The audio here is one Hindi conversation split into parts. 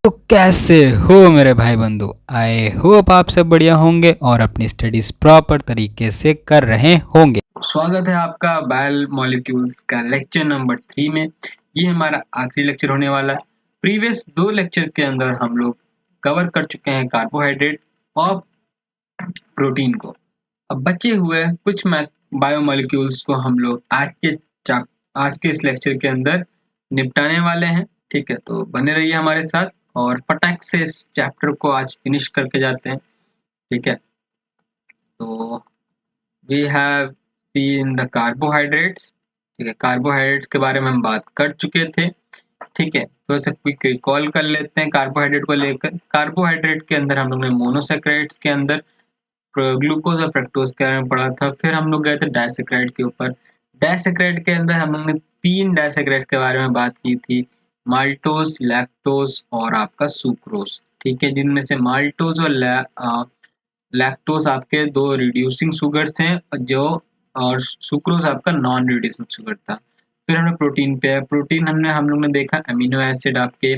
तो कैसे हो मेरे भाई बंधु। आई होप आप सब बढ़िया होंगे और अपनी स्टडीज प्रॉपर तरीके से कर रहे होंगे। स्वागत है आपका बायो मॉलिक्यूल्स का लेक्चर नंबर 3 में। ये हमारा आखिरी लेक्चर होने वाला है। प्रीवियस 2 लेक्चर के अंदर हम लोग कवर कर चुके हैं कार्बोहाइड्रेट और प्रोटीन को। अब बचे हुए कुछ बायोमोलिक्यूल्स को हम लोग आज के इस लेक्चर के अंदर निपटाने वाले हैं। ठीक है, तो बने रहिए हमारे साथ और फटाक से इस चैप्टर को आज फिनिश करके जाते हैं। ठीक है, तो we have seen the carbohydrates. ठीक है, कार्बोहाइड्रेट्स के बारे में हम बात कर चुके थे। ठीक है, तो ऐसे क्विक रिकॉल कर लेते हैं कार्बोहाइड्रेट को लेकर। कार्बोहाइड्रेट के अंदर हम लोग ने मोनोसेक्राइड्स के अंदर ग्लूकोज और फ्रक्टोज के बारे में पढ़ा था। फिर हम लोग गए थे डाइसेक्राइड के ऊपर। डाइसेक्राइड के अंदर हम लोग ने 3 डाइसेक्राइड्स के बारे में बात की थी, माल्टोज, लैक्टोज और आपका सुक्रोज। ठीक है, जिनमें से माल्टोज और लैक्टोज आपके 2 रिड्यूसिंग शुगर्स हैं जो, और सुक्रोज आपका नॉन रिड्यूसिंग शुगर था। फिर हमने प्रोटीन पे प्रोटीन हम लोग ने देखा अमीनो एसिड आपके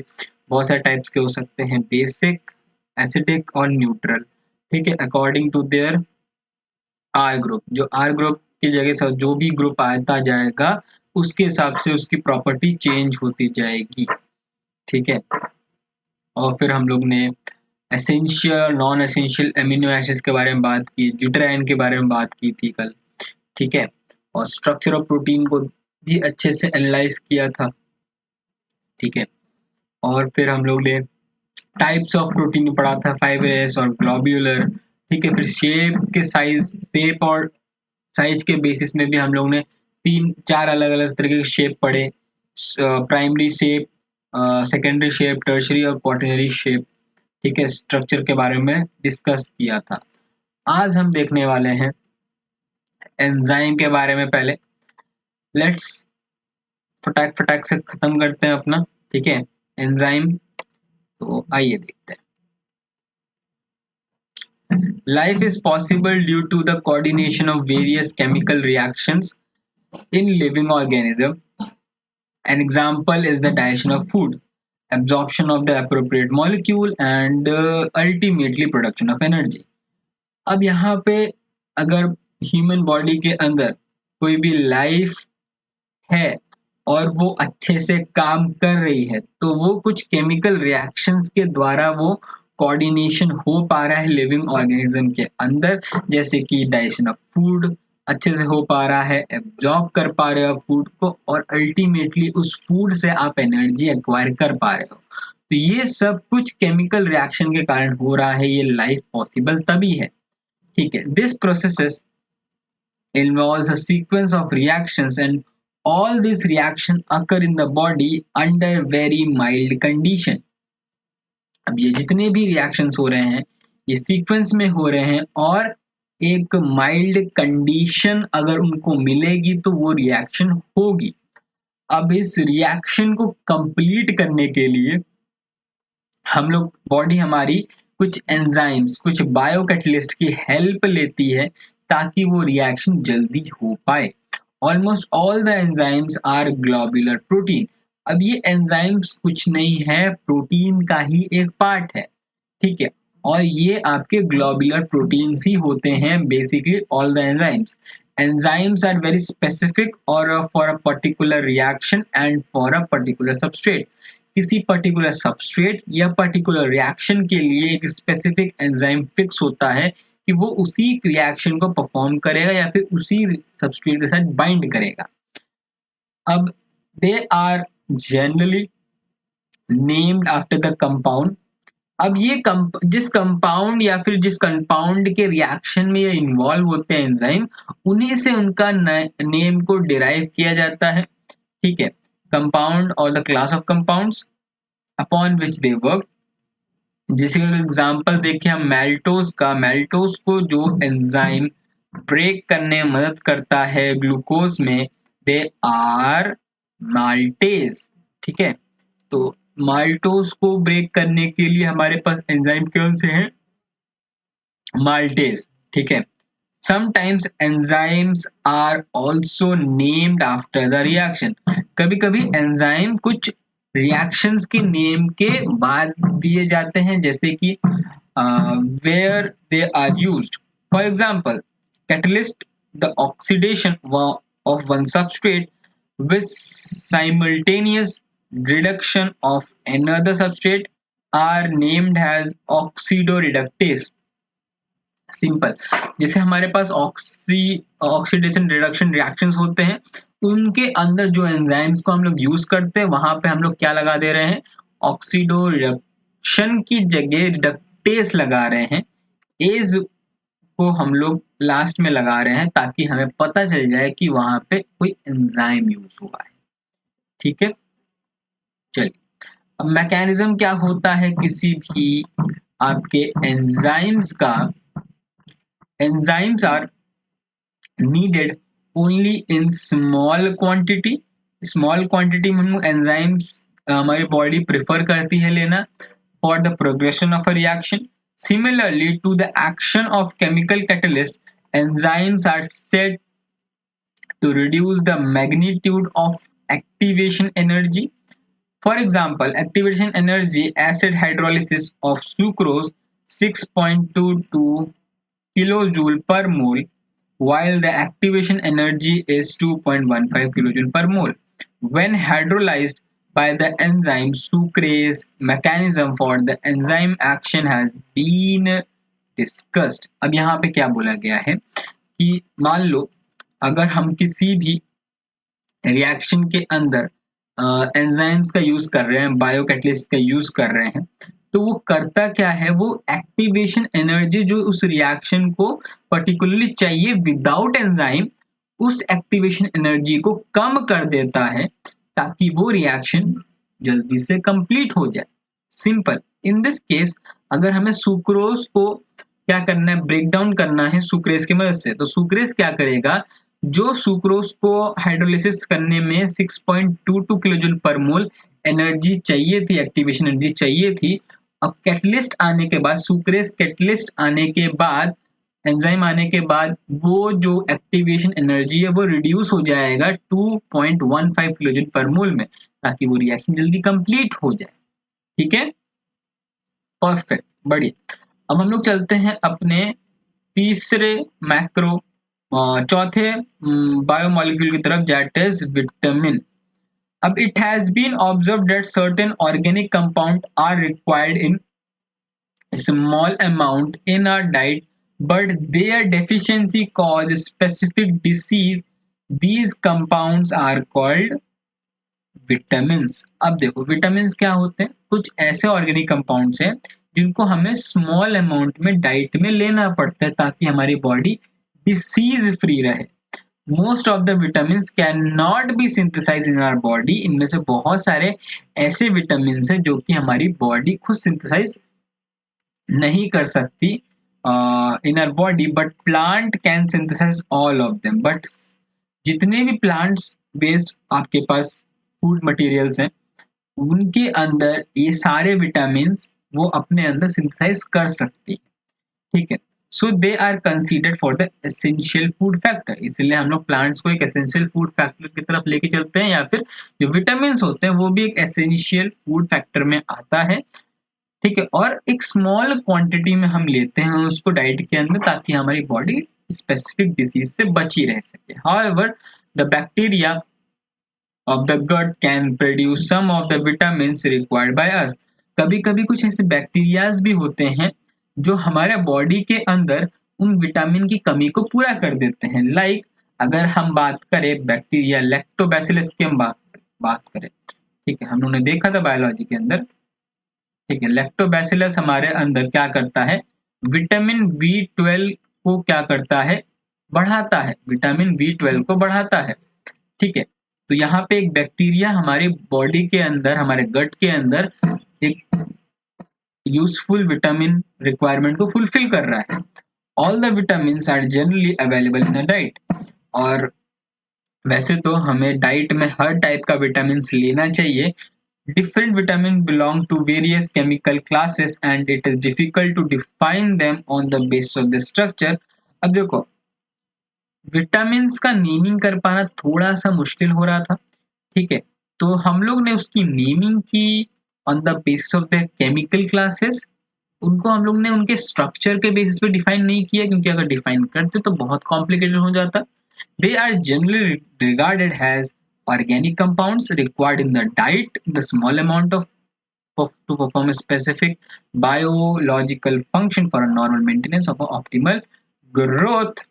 बहुत सारे टाइप्स के हो सकते हैं, बेसिक, एसिडिक और न्यूट्रल। ठीक है, according to their R group. जो आर ग्रुप की जगह से जो भी ग्रुप आता जाएगा उसके हिसाब से उसकी प्रॉपर्टी चेंज होती जाएगी। ठीक है, और फिर हम लोग ने essential non essential amino acids के बारे में बात की, ड्यूटेराइन के बारे में बात की थी कल। ठीक है, और स्ट्रक्चर ऑफ प्रोटीन को भी अच्छे से एनालाइज किया था। ठीक है, और फिर हम लोग ने टाइप्स ऑफ प्रोटीन पढ़ा था, फाइब्रस और ग्लोब्यूलर। ठीक है, फिर शेप और साइज के बेसिस में भी हम लोग ने 3-4 अलग अलग तरह के शेप पढ़े, primary shape, secondary shape, tertiary और क्वाटरनरी शेप। ठीक है, स्ट्रक्चर के बारे में डिस्कस किया था। आज हम देखने वाले हैं एंजाइम के बारे में। पहले लेट्स फटाक फटाक से खत्म करते हैं अपना। ठीक है, एंजाइम, तो आइए देखते हैं। Life is possible due to the coordination of various chemical reactions in living organism. An example is the digestion of food, absorption of the appropriate molecule, and ultimately production of energy. अब यहाँ पे अगर ह्यूमन बॉडी के अंदर कोई भी लाइफ है और वो अच्छे से काम कर रही है तो वो कुछ केमिकल रिएक्शंस के द्वारा वो कोऑर्डिनेशन हो पा रहा है लिविंग ऑर्गेनिज्म के अंदर, जैसे कि डाइजेशन ऑफ फूड अच्छे से हो पा रहा है, एब्जॉर्ब कर पा रहे हो फूड को, और अल्टीमेटली उस फूड से आप एनर्जी एक्वायर कर पा रहे हो। तो ये सब कुछ केमिकल रिएक्शन के कारण हो रहा है, ये लाइफ पॉसिबल तभी है। ठीक है, this processes involves a sequence of reactions, and all these reactions occur in the body under very mild condition. अब ये जितने भी रिएक्शंस हो रहे हैं ये सीक्वेंस में हो रहे हैं और एक माइल्ड कंडीशन अगर उनको मिलेगी तो वो रिएक्शन होगी। अब इस रिएक्शन को कंप्लीट करने के लिए हम लोग बॉडी हमारी कुछ एंजाइम्स, कुछ बायोकैटलिस्ट की हेल्प लेती है ताकि वो रिएक्शन जल्दी हो पाए। Almost all the enzymes are globular protein. अब ये एंजाइम्स कुछ नहीं है, प्रोटीन का ही एक पार्ट है। ठीक है, और ये आपके ग्लोबुलर प्रोटीन्स ही होते हैं basically all the enzymes. Enzymes are very specific और for a particular reaction and for a particular substrate. किसी पर्टिकुलर सबस्ट्रेट या पर्टिकुलर रिएक्शन के लिए एक स्पेसिफिक एंजाइम फिक्स होता है कि वो उसी रिएक्शन को परफॉर्म करेगा या फिर उसी सबस्ट्रेट के साथ बाइंड करेगा। अब they are generally named after the compound. अब ये जिस कंपाउंड या फिर जिस कंपाउंड के रिएक्शन में ये इन्वॉल्व होते हैं एंजाइम, उन्हीं से उनका नेम को डिराइव किया जाता है। ठीक है, कंपाउंड और the class of compounds upon which they work. जैसे अगर एग्जांपल देखें हम मेल्टोज को जो एंजाइम ब्रेक करने में मदद करता है ग्लूकोज में, दे आर माल्टेज। ठीक है, तो माल्टोज को ब्रेक करने के लिए हमारे पास एंजाइम कौन से हैं? माल्टेज। ठीक है, sometimes enzymes are also named after the reaction. कभी कभी एंजाइम कुछ रिएक्शंस के नेम के बाद दिए जाते हैं, जैसे कि where they are used. For example, catalyst the oxidation of one substrate with simultaneous reduction of another substrate are named as oxidoreductase। Simple, जैसे हमारे पास ऑक्सीडेशन रिडक्शन रिएक्शंस होते हैं, उनके अंदर जो एंजाइम्स को हम लोग यूज करते हैं वहां पे हम लोग क्या लगा दे रहे हैं, ऑक्सीडो रिडक्शन की जगह रिडक्टेस लगा रहे हैं। एज को हम लोग लास्ट में लगा रहे हैं ताकि हमें पता चल जाए कि वहां पे कोई एंजाइम यूज हुआ है। ठीक है, चलिए, अब मैकेनिज्म क्या होता है किसी भी आपके एंजाइम्स का। Enzymes are needed only in small quantity। Small quantity में हम एंजाइम्स हमारी बॉडी प्रेफर करती है लेना for the progression of a reaction। Similarly to the action of chemical catalyst, enzymes are said to reduce the magnitude of activation energy। For example, activation energy acid hydrolysis of sucrose 6.22 kilojoule per mole, while the activation energy is 2.15 kilojoule per mole. When hydrolyzed by the enzyme sucrase, mechanism for the enzyme action has been discussed। अब यहाँ पे क्या बोला गया है कि मान लो अगर हम किसी भी रिएक्शन के अंदर एंजाइम्स का यूज कर रहे हैं, बायोकैटलिस्ट का यूज कर रहे हैं, तो वो करता क्या है, वो एक्टिवेशन एनर्जी जो उस रिएक्शन को पर्टिकुलरली चाहिए विदाउट एंजाइम, उस एक्टिवेशन एनर्जी को कम कर देता है ताकि वो रिएक्शन जल्दी से कंप्लीट हो जाए। सिंपल, इन दिस केस अगर हमें सुक्रोज को क्या करना है, ब्रेक डाउन करना है सुक्रेज की मदद से, तो सुक्रेज क्या करेगा, जो सुक्रोज को हाइड्रोलिसिस करने में 6.22 किलोजूल पर मोल एनर्जी चाहिए थी, एक्टिवेशन एनर्जी चाहिए थी, अब कैटलिस्ट आने के बाद, सुक्रेज कैटलिस्ट आने के बाद, एंजाइम आने के बाद, वो जो एक्टिवेशन एनर्जी है वो रिड्यूस हो जाएगा 2.15 किलोजूल पर मोल में, ताकि वो रिएक्शन जल्दी कंप्लीट हो जाए। ठीक है, परफेक्ट, बढ़िया। अब हम लोग चलते हैं अपने तीसरे मैक्रो चौथे बायोमोलिक्यूल की तरफ, दैट इज विटामिन। अब it has been observed that certain organic compound are required in small amount in our diet, but their deficiency cause specific disease। These compounds are called vitamins। अब देखो विटामिन क्या होते हैं, कुछ ऐसे ऑर्गेनिक कंपाउंड्स हैं जिनको हमें स्मॉल अमाउंट में डाइट में लेना पड़ता है ताकि हमारी बॉडी डिसीज फ्री रहे। Most of the vitamin can not be synthesise in our body. इनमें से बहुत सारे ऐसे विटामिन हैं जो कि हमारी बॉडी खुद सिंथेसाइज नहीं कर सकती in our body, but plant can synthesise all of them. But जितने भी प्लांट्स बेस्ड आपके पास फूड मटेरियल्स हैं, उनके अंदर ये सारे विटामिन वो अपने अंदर सिंथेसाइज कर सकती है। ठीक है, so they are considered for the essential food factor. इसलिए हम लोग प्लांट्स को एक एसेंशियल फूड फैक्टर की तरफ लेके चलते हैं, या फिर जो विटामिन होते हैं वो भी एक एसेंशियल फूड फैक्टर में आता है। ठीक है, और एक स्मॉल क्वांटिटी में हम लेते हैं उसको डाइट के अंदर ताकि हमारी बॉडी स्पेसिफिक डिसीज से बची रह सके। However the bacteria of the gut can produce some of the vitamins required by us. कभी कभी कुछ ऐसे बैक्टीरियाज भी होते हैं जो हमारे बॉडी के अंदर उन विटामिन की कमी को पूरा कर देते हैं। लाइक अगर हम बात करें बैक्टीरिया लैक्टोबैसिलस की हम बात करें, ठीक है, हम लोगों ने देखा था बायोलॉजी के अंदर। ठीक है, लैक्टोबैसिलस हमारे अंदर क्या करता है, विटामिन B12 को क्या करता है, बढ़ाता है, विटामिन B12 को बढ़ाता है। ठीक है, तो यहाँ पे एक बैक्टीरिया हमारी बॉडी के अंदर, हमारे गट के अंदर एक यूजफुल विटामिन रिक्वायरमेंट को फुलफिल कर रहा है। All the vitamin are generally available in a diet. और वैसे तो हमें डाइट में हर टाइप का विटामिन लेना चाहिए। Different vitamins belong to various chemical classes and it is difficult to define them on the basis of the structure। अब देखो विटामिन्स का नेमिंग कर पाना थोड़ा सा मुश्किल हो रहा था। ठीक है, तो हम लोग ने उसकी नेमिंग की on the basis of the chemical classes. उनको हम लोग ने उनके स्ट्रक्चर के बेसिस पे डिफाइन नहीं किया, क्योंकि अगर डिफाइन करते तो बहुत कॉम्प्लिकेटेड हो जाता। They are generally regarded as organic compounds required in the diet in the small amount of to perform a specific biological function for a normal maintenance of a optimal growth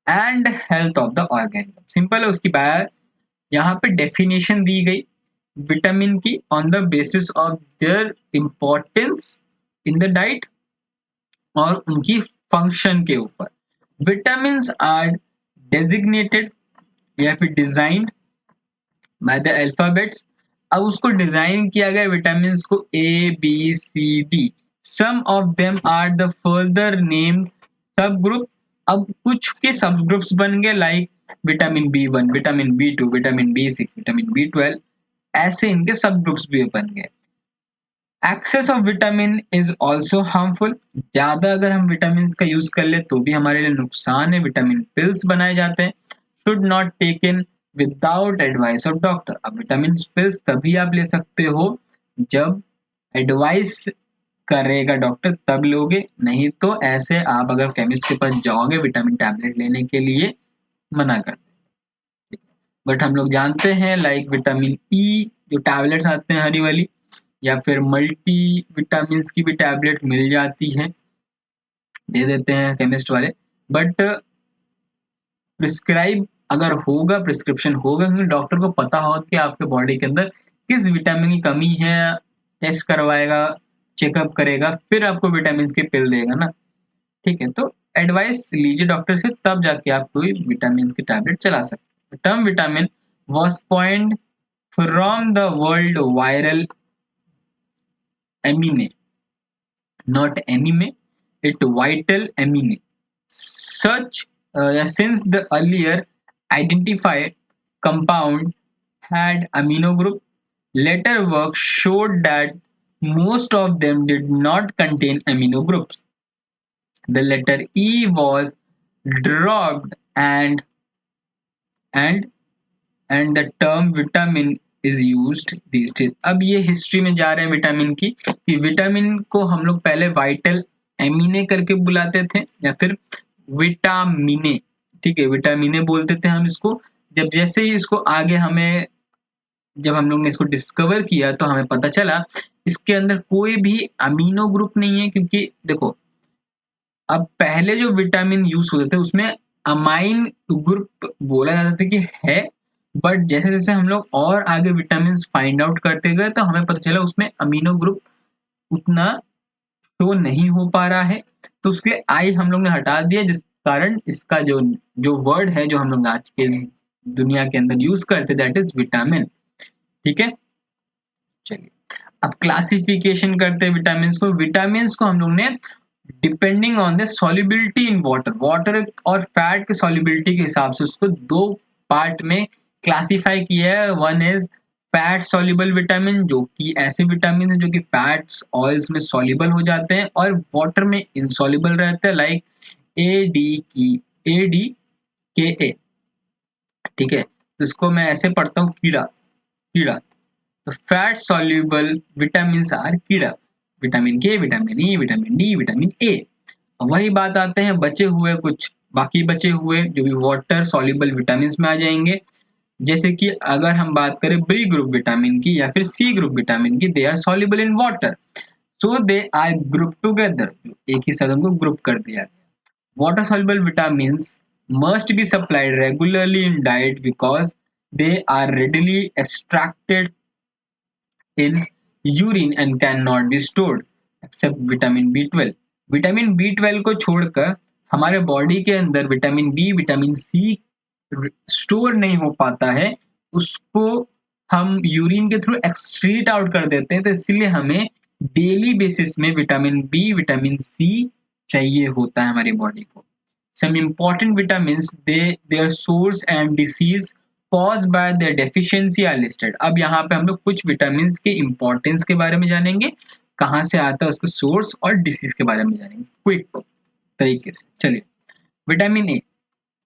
and health of the organism। Simple है उसकी बात। यहाँ पे डेफिनेशन दी गई विटामिन की on the basis of their importance in the diet और उनकी फंक्शन के ऊपर। विटामिन आर डेजिग्नेटेड या फिर डिजाइंड बाय द अल्फाबेट्स। अब उसको डिजाइन किया गया विटामिन को A B C D. Some of them are the further named sub group. अब कुछ के सब ग्रुप्स बन गए like vitamin B 1, vitamin B 2, vitamin B 6, vitamin B 12। ऐसे इनके सब ग्रुप्स भी बन गए। Excess of vitamin is also harmful. ज्यादा अगर हम विटामिन का यूज कर ले तो भी हमारे लिए नुकसान है। विटामिन पिल्स बनाए जाते हैं, should not taken without advice of doctor. अब विटामिन पिल्स तभी आप ले सकते हो जब एडवाइस करेगा डॉक्टर, तब लोगे, नहीं तो ऐसे आप अगर केमिस्ट के पास जाओगे विटामिन टैबलेट लेने के लिए मना कर देंगे। बट हम लोग जानते हैं लाइक विटामिन ई जो टैबलेट्स आते हैं हरी वाली, या फिर मल्टी विटामिन की भी टैबलेट मिल जाती है, दे देते हैं केमिस्ट वाले। बट प्रिस्क्राइब अगर होगा, प्रिस्क्रिप्शन होगा, क्योंकि डॉक्टर को पता होगा कि आपके बॉडी के अंदर किस विटामिन की कमी है, टेस्ट करवाएगा, चेकअप करेगा, फिर आपको विटामिन की पिल देगा ना। ठीक है, तो एडवाइस लीजिए डॉक्टर से, तब जाके आप कोई विटामिन की टैबलेट चला सकते। Term vitamin was point from the world viral amine, not anime, it vital amine. Such since the earlier identified compound had amino group, later work showed that most of them did not contain amino groups. The letter E was dropped and and the term vitamin is used these days। अब ये हिस्ट्री में जा रहे हैं विटामिन की, कि विटामिन को हम लोग पहले वाइटल एमिने करके बुलाते थे या फिर विटामिने। ठीक है, विटामिने बोलते थे हम इसको। जब जैसे ही इसको आगे हमें, जब हम लोग ने इसको डिस्कवर किया तो हमें पता चला इसके अंदर कोई भी अमीनो ग्रुप नहीं है। क्योंकि देखो, अब पहले जो विटामिन यूज होते थे उसमें अमाइन ग्रुप बोला जाता था कि है, बट जैसे जैसे हम लोग और आगे विटामिन फाइंड आउट करते गए तो हमें पता चला उसमें अमीनो ग्रुप उतना शो नहीं हो पा रहा है। तो उसके लिए आई हम लोग ने हटा दिया, जिस कारण इसका जो जो वर्ड है जो हम लोग आज के दुनिया के अंदर यूज करते, दैट इज विटामिन। ठीक है, चलिए अब क्लासिफिकेशन करते हैं विटामिन को। विटामिन को हम लोग ने depending on the solubility in water, water और फैट के सॉल्युबिलिटी के हिसाब से उसको दो पार्ट में क्लासिफाई किया है। One is fat soluble vitamin, जो कि ऐसे विटामिन है जो कि फैट्स ऑयल्स में सॉल्युबल हो जाते हैं और वाटर में इनसॉल्युबल रहते हैं, लाइक ADK, ठीक है। तो इसको मैं ऐसे पढ़ता हूँ, कीड़ा कीड़ा। तो फैट सॉल्युबल विटामिन आर कीड़ा, विटामिन के, vitamin E, vitamin D, vitamin A. वही बात आते हैं बचे हुए कुछ बाकी बचे हुए जो भी वाटर सॉल्युबल विटामिन में आ जाएंगे। जैसे कि अगर हम बात करें बी ग्रुप विटामिन की या फिर सी ग्रुप विटामिन की, they are soluble in water, so they are group together, एक ही साथ उनको ग्रुप कर दिया गया। Water soluble vitamin must be supplied regularly in diet because they are readily extracted in urine and cannot be stored except vitamin B12। Vitamin B12 को छोड़कर हमारे बॉडी के अंदर vitamin B, vitamin C store नहीं हो पाता है, उसको हम यूरिन के थ्रू एक्सक्रीट आउट कर देते हैं। तो इसलिए हमें डेली बेसिस में विटामिन बी, विटामिन सी चाहिए होता है हमारी बॉडी को। Some important vitamin their source and disease cause by their deficiency are listed. अब यहाँ पे हम लोग कुछ विटामिन के इंपॉर्टेंस के बारे में जानेंगे, कहाँ से आता है उसका सोर्स, और डिसीज के बारे में जानेंगे क्विक तरीके से। चलिए, विटामिन ए।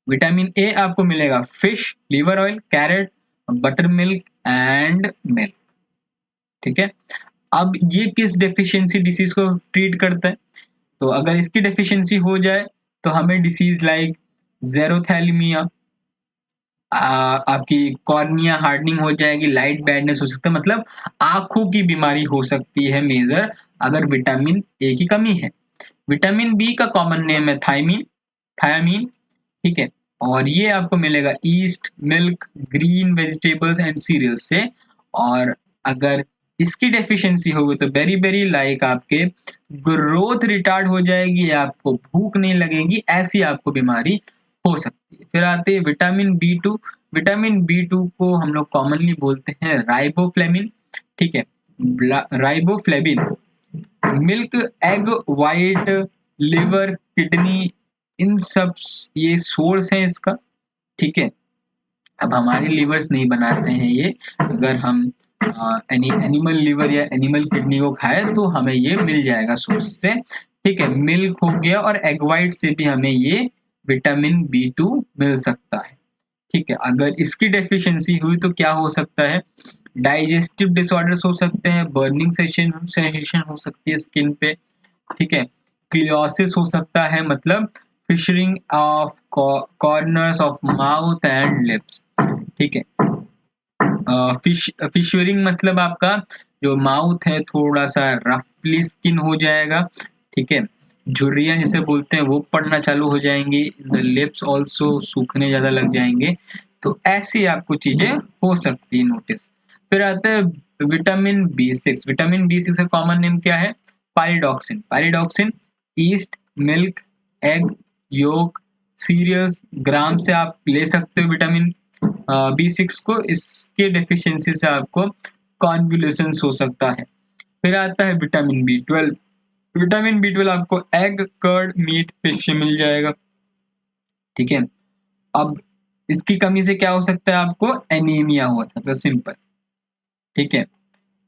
विटामिन ए आपको मिलेगा fish liver oil, carrot, butter milk, and milk. ठीक है, अब ये किस डेफिशिएंसी डिसीज को ट्रीट करता है? तो अगर इसकी डेफिशिएंसी हो जाए तो हमें डिसीज लाइक जेरोथैलेमिया, आपकी कॉर्निया हार्डनिंग हो जाएगी, लाइट बैडनेस हो सकता है, मतलब आंखों की बीमारी हो सकती है मेजर, अगर विटामिन ए की कमी है। विटामिन बी का कॉमन नेम है थायमीन। ठीक है, और ये आपको मिलेगा yeast, milk, green vegetables and cereals से। और अगर इसकी डेफिशिएंसी होगी तो बेरी बेरी लाइक आपके ग्रोथ रिटार्ड हो जाएगी, आपको भूख नहीं लगेगी, ऐसी आपको बीमारी हो सकती है। फिर आते हैं vitamin B two. Vitamin B two को हम लोग कॉमनली बोलते हैं राइबोफ्लेविन। ठीक है, riboflavin milk, egg white, liver, kidney, इन सब ये सोर्स है इसका। ठीक है, अब हमारे लिवर्स नहीं बनाते हैं ये, अगर हम एनिमल लिवर या एनिमल किडनी को खाए तो हमें ये मिल जाएगा सोर्स से। ठीक है, मिल्क हो गया और एग वाइट से भी हमें ये विटामिन बी टू मिल सकता है। ठीक है, अगर इसकी डेफिशिएंसी हुई तो क्या हो सकता है? डाइजेस्टिव डिसऑर्डर्स हो सकते हैं, बर्निंग सेंसेशन हो सकती है स्किन पे। ठीक है, क्लियोसिस हो सकता है, मतलब fissuring of corners of mouth and lips. ठीक है, फिशरिंग मतलब आपका जो माउथ है थोड़ा सा रफली स्किन हो जाएगा। ठीक है, झुर्रियां जिसे बोलते हैं वो पड़ना चालू हो जाएंगी, द लिप्स ऑल्सो सूखने ज्यादा लग जाएंगे। तो ऐसी आपको चीजें हो सकती है नोटिस। फिर आता है vitamin B six. Vitamin B six का कॉमन नेम क्या है? Pyridoxine. Pyridoxine yeast, milk, egg yolk, cereals, gram से आप ले सकते हो विटामिन बी सिक्स को। इसके डेफिशिएंसी से आपको कॉन्वुलेशन हो सकता है। फिर आता है vitamin B twelve. Vitamin B twelve आपको एग, कर्ड, मीट, फिश से मिल जाएगा। ठीक है, अब इसकी कमी से क्या हो सकता है? आपको एनीमिया हो सकता है, सिंपल। ठीक है,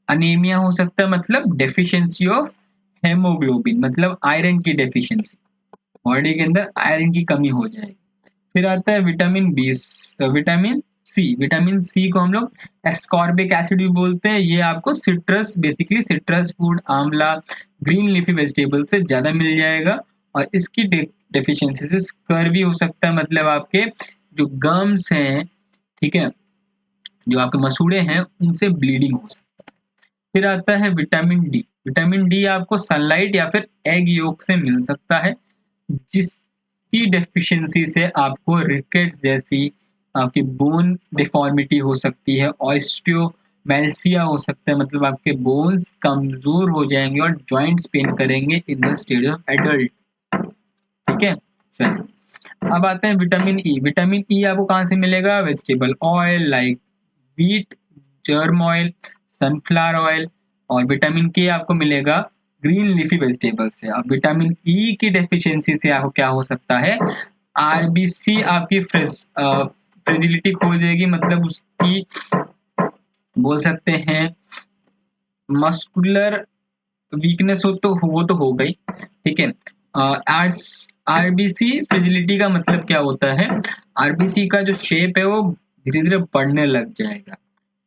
अनीमिया हो सकता है, मतलब डेफिशिएंसी ऑफ हेमोग्लोबिन, मतलब आयरन की डेफिशिएंसी, बॉडी के अंदर आयरन की कमी हो जाएगी। फिर आता है विटामिन सी। विटामिन सी को हम लोग एस्कॉर्बिक एसिड भी बोलते हैं। ये आपको सिट्रस, बेसिकली सिट्रस फूड, आंवला, ग्रीन लीफी वेजिटेबल से ज्यादा मिल जाएगा। और इसकी डेफिशिएंसी से स्कर्वी हो सकता है, मतलब आपके जो गम्स हैं, ठीक है, जो आपके मसूड़े हैं, उनसे ब्लीडिंग हो सकती है। फिर आता है विटामिन डी। विटामिन डी आपको सनलाइट या फिर एग योक से मिल सकता है, जिसकी डेफिशिएंसी से आपको रिकेट जैसी आपकी बोन डिफॉर्मिटी हो सकती है, ऑस्टियोमेल्सिया हो सकता है, मतलब आपके बोन्स कमजोर हो जाएंगे और जॉइंट्स पेन करेंगे in the stage of adult. ठीक है, चलिए अब आते हैं विटामिन ई। विटामिन ई आपको कहाँ से मिलेगा? Vegetable oil like wheat, germ oil, sunflower oil. और विटामिन के आपको मिलेगा ग्रीन लीफी वेजिटेबल से। अब विटामिन ई की डेफिशिएंसी से आपको क्या हो सकता है? आरबीसी आपकी फ्रेजिलिटी खो देगी, मतलब उसकी बोल सकते हैं मस्कुलर वीकनेस हो, तो वो तो हो गई। ठीक है, आरबीसी फ्रेजिलिटी का मतलब क्या होता है? आरबीसी का जो शेप है वो धीरे धीरे बढ़ने लग जाएगा।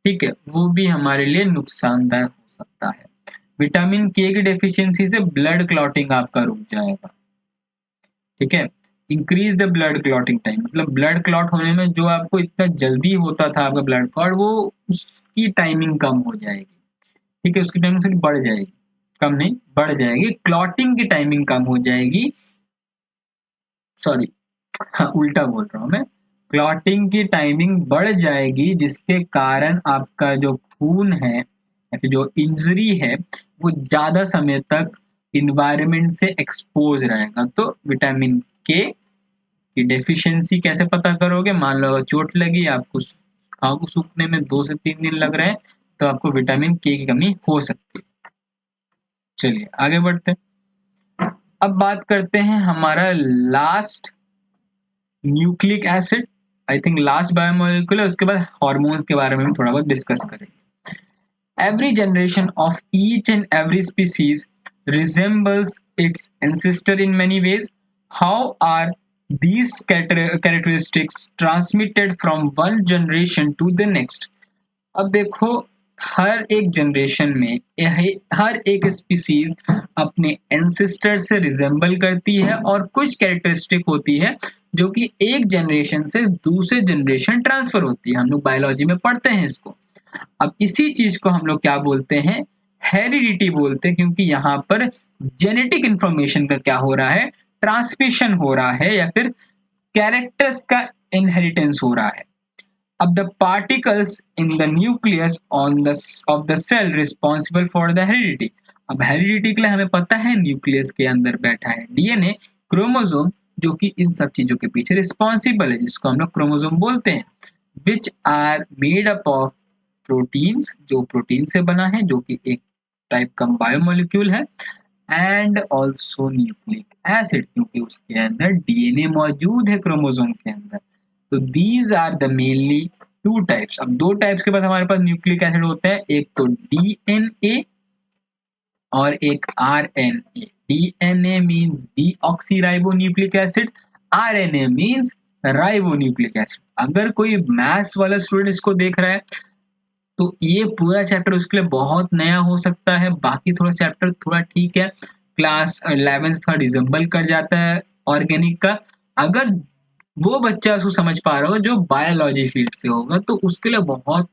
ठीक है, वो भी हमारे लिए नुकसानदायक हो सकता है। विटामिन के की डेफिशिएंसी से ब्लड क्लॉटिंग आपका रुक जाएगा। ठीक है, increase the blood clotting time, मतलब ब्लड क्लॉट होने में जो आपको इतना जल्दी होता था आपका ब्लड क्लॉट, वो उसकी टाइमिंग कम हो जाएगी। ठीक है, उसकी टाइमिंग थोड़ी बढ़ जाएगी, कम नहीं बढ़ जाएगी, क्लॉटिंग की टाइमिंग कम हो जाएगी। सॉरी, हाँ, उल्टा बोल रहा हूँ मैं। क्लॉटिंग की टाइमिंग बढ़ जाएगी, जिसके कारण आपका जो खून है या फिर जो इंजरी है वो ज्यादा समय तक इन्वायरमेंट से एक्सपोज रहेगा। तो विटामिन के की डेफिशिएंसी कैसे पता करोगे? मान लो अगर चोट लगी, आपको घाव को सूखने में 2 से 3 दिन लग रहे हैं, तो आपको विटामिन के की कमी हो सकती है। चलिए आगे बढ़ते हैं। अब बात करते हैं हमारा last nucleic acid, I think last biomolecular, उसके बाद हॉर्मोन्स के बारे में भी थोड़ा बहुत डिस्कस करेंगे। Every generation of each and every species resembles its ancestor in many ways. How are these characteristics transmitted from one generation to the next? अब देखो, हर एक जनरेशन में हर एक स्पीसीज अपने एंसेस्टर से रिजेंबल करती है और कुछ कैरेक्टरिस्टिक होती है जो कि एक जनरेशन से दूसरे जनरेशन ट्रांसफर होती है। हम लोग बायोलॉजी में पढ़ते हैं इसको। अब इसी चीज को हम लोग क्या बोलते हैं, हेरिडिटी बोलते हैं, क्योंकि यहाँ पर जेनेटिक इंफॉर्मेशन का क्या हो रहा है, ट्रांसमिशन हो रहा है या फिर कैरेक्टर्स का इनहेरिटेंस हो रहा है। अब the particles in the nucleus on the of the cell responsible for the heredity। अब हेरिडिटी के लिए हमें पता है न्यूक्लियस के अंदर बैठा है डीएनए, क्रोमोसोम, जो कि इन सब चीजों के पीछे रिस्पॉन्सिबल है, जिसको हम लोग क्रोमोसोम बोलते हैं, which are made up of proteins, जो प्रोटीन से बना है, जो कि एक टाइप का बायोमोलिक्यूल है, एंड ऑल्सो न्यूक्लिक एसिड, क्योंकि उसके अंदर डीएनए मौजूद है क्रोमोसोम के अंदर। तो these are the mainly two types. अब दो टाइप्स के बाद हमारे पास न्यूक्लिक एसिड होता है, एक तो डीएनए और एक RNA. DNA means deoxyribo nucleic acid, RNA means ribo nucleic acid. अगर कोई मैथ्स वाला स्टूडेंट इसको देख रहा है तो ये पूरा चैप्टर उसके लिए बहुत नया हो सकता है। बाकी थोड़ा चैप्टर थोड़ा ठीक है, क्लास 11 थोड़ा रिजेंबल कर जाता है ऑर्गेनिक का। अगर वो बच्चा उसको समझ पा रहा हो जो बायोलॉजी फील्ड से होगा तो उसके लिए बहुत